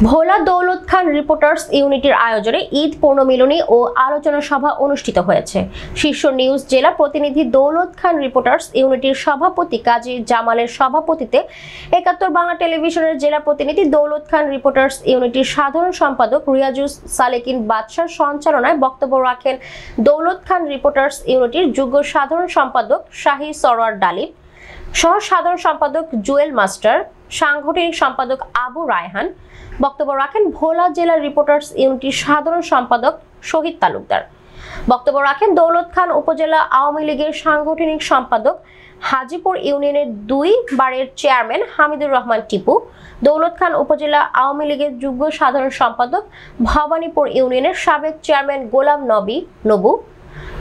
ভোলা দৌলত খান reporters ইউনিটির আয়োজনে ঈদ পূর্ণমিলনী ও আলোচনা সভা অনুষ্ঠিত হয়েছে। শীর্ষ নিউজ জেলা প্রতিনিধি দৌলত খান রিপোর্টার্স ইউনিটির সভাপতি কাজী জামালের সভাপতিত্বে ৭১ বাংলা টেলিভিশনের জেলা প্রতিনিধি দৌলত খান রিপোর্টার্স ইউনিটির সাধারণ সম্পাদক রিয়াজুস সালেকিন বাদশার সঞ্চালনায় বক্তব্য রাখেন দৌলত খান রিপোর্টার্স ইউনিটির যুগ্ম সাধারণ সম্পাদক শাহী সরওয়ার ডালিব, সহ সাধারণ সম্পাদক জুয়েল মাস্টার, সাংগঠনিক সম্পাদক আবু রায়হান। বক্তব্য রাখেন ভোলা জেলা রিপোর্টার্স ইউনিটির সাধারণ সম্পাদক শহীদ তালুকদার। বক্তব্য রাখেন দৌলত খান উপজেলা আওয়ামী লীগের সাংগঠনিক সম্পাদক হাজিপুর ইউনিয়নের ২ বারের চেয়ারম্যান হামিদুর রহমান টিপু, দৌলত খান উপজেলা আওয়ামী লীগের যুগ্ম সাধারণ সম্পাদক ভবানীপুর ইউনিয়নের সাবেক চেয়ারম্যান গোলাম নবী নবু।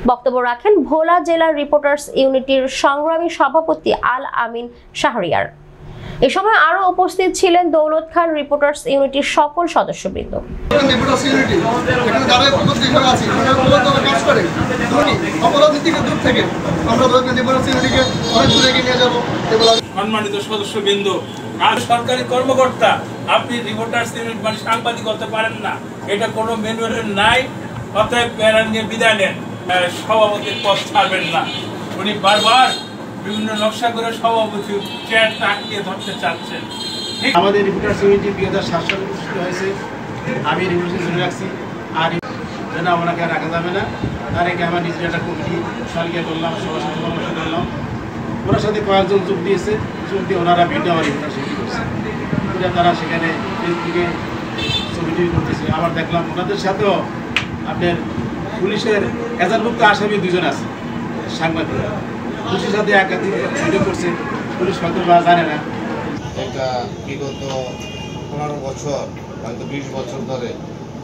বক্তব্য রাখেন ভোলা জেলা রিপোর্টার্স ইউনিটির সংগ্রামী সভাপতি আল আমিন শাহরিয়ার। এ সময় আরো উপস্থিত ছিলেন দৌলত খান রিপোর্টার্স ইউনিটির সকল সদস্যবৃন্দ। সম্মানিত সদস্যবৃন্দ, আর সরকারি কর্মকর্তা, আপনি রিপোর্টার্স ইউনিট মানে সাংবাদিক হতে পারেন না, এটা কোনো ম্যানুয়ালে নাই। অতএব প্যানেল নিয়ে বিদায় নেন, সভাপতির পদ ছাড়বেন না। উনি বারবার বিভিন্ন নকশা করে সভাপতি চেয়ারটা আটকে ধরতে চাচ্ছেন। আমাদের রিপোর্টার্স ইউনিটি ২০০৭ সালে প্রতিষ্ঠিত হয়েছে। আমি রিপোর্টার ধরে রাখছি, আর যেন ওনাকে রাখা যাবে না। তার আগে আমার নিজের একটা কমিটি সালগিয়া করলাম, সবার সাথে পরামর্শ করলাম। ওনার সাথে কয়েকজন যোগ দিয়েছে, যোগ দিয়ে ওনারা ভিডিও আমার রিপোর্টার্স ইউনিটি করছে। তারা সেখানে ফেসবুকে ছবি করতেছে। আবার দেখলাম ওনাদের সাথেও আপনার পুলিশের এজাহারভুক্ত আসামি ২ জন আছে সাংবাদিক। পুলিশের সাথে একাধিক ভিডিও করছে, পুলিশ হয়তো বা জানে না। এটা বিগত ১৫ বছর হয়তো ২০ বছর ধরে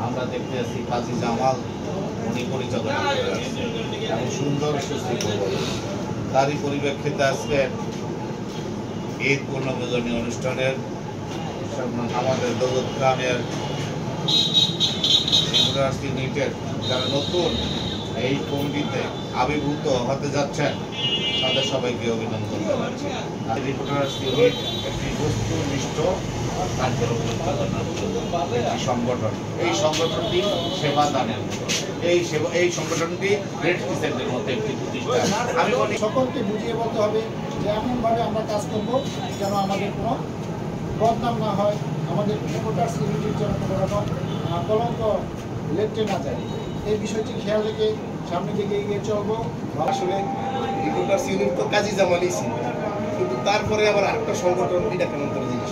আমরা দেখতে আসছি কাজী জামাল উনি পরিচালনা করে আসছেন এবং সুন্দর সুশৃঙ্খল। তারই পরিপ্রেক্ষিতে আজকে ঈদ পূর্ণমিলনী অনুষ্ঠানের আমাদের দৌলত খানের ইউনিটের যারা নতুন এই কমিটিতে আবির্ভূত হতে যাচ্ছেন তাদের সবাইকে অভিনন্দন জানাচ্ছি। রিপোর্টার্স ইউনিট একটি বস্তুনিষ্ঠ সংগঠন। এই সংগঠনটি সেবা দানের মতো, এই সংগঠনটি রেড ক্রিসেন্টের মতো একটি প্রতিষ্ঠান। আমি বলি সকলকে বুঝিয়ে বলতে হবে যে এমনভাবে আমরা কাজ করব যেন আমাদের কোনো বদনাম না হয়, আমাদের রিপোর্টার্স ইউনিটির যেন কোনো রকম কলঙ্ক লেপটে না যায়। এই বিষয়টি খেয়াল রেখে সামনের দিকে এগিয়ে চলবো। আসলে রিপোর্টার্স ইউনিট তো কাজী জামালই ছিল, কিন্তু তারপরে আবার আরেকটা সংগঠন, এটা কেমন করে জিনিস।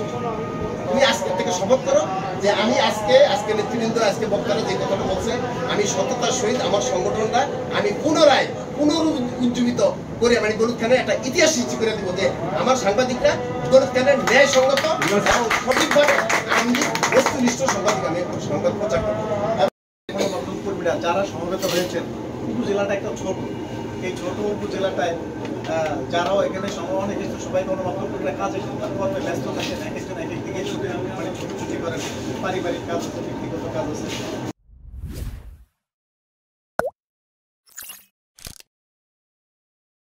তুমি আজকের থেকে শপথ করো যে আমি আজকে নেতৃবৃন্দ, আজকে বক্তারা যে কথাটা বলছে, আমি সততার সহিত আমার সংগঠনটা আমি পুনরুজ্জীবিত করে আমি দৌলত খানের একটা ইতিহাস সৃষ্টি করে দিব যে আমার সাংবাদিকরা দৌলত খানের ন্যায়সঙ্গত এবং সঠিকভাবে আমি বস্তুনিষ্ঠ সাংবাদিক, আমি সংবাদ প্রচার করবো। কর্মীরা যারা সমবেত হয়েছেন, উপজেলাটা একটা ছোট, এই ছোট উপজেলাটায় যারাও এখানে অনেক কিছু সবাই গণমাধ্যমে কাজে কর্মে ব্যস্ত থাকেন, এক একজন এক এক দিকে ছুটি করেন, পারিবারিক কাজ আছে, ব্যক্তিগত কাজ আছে।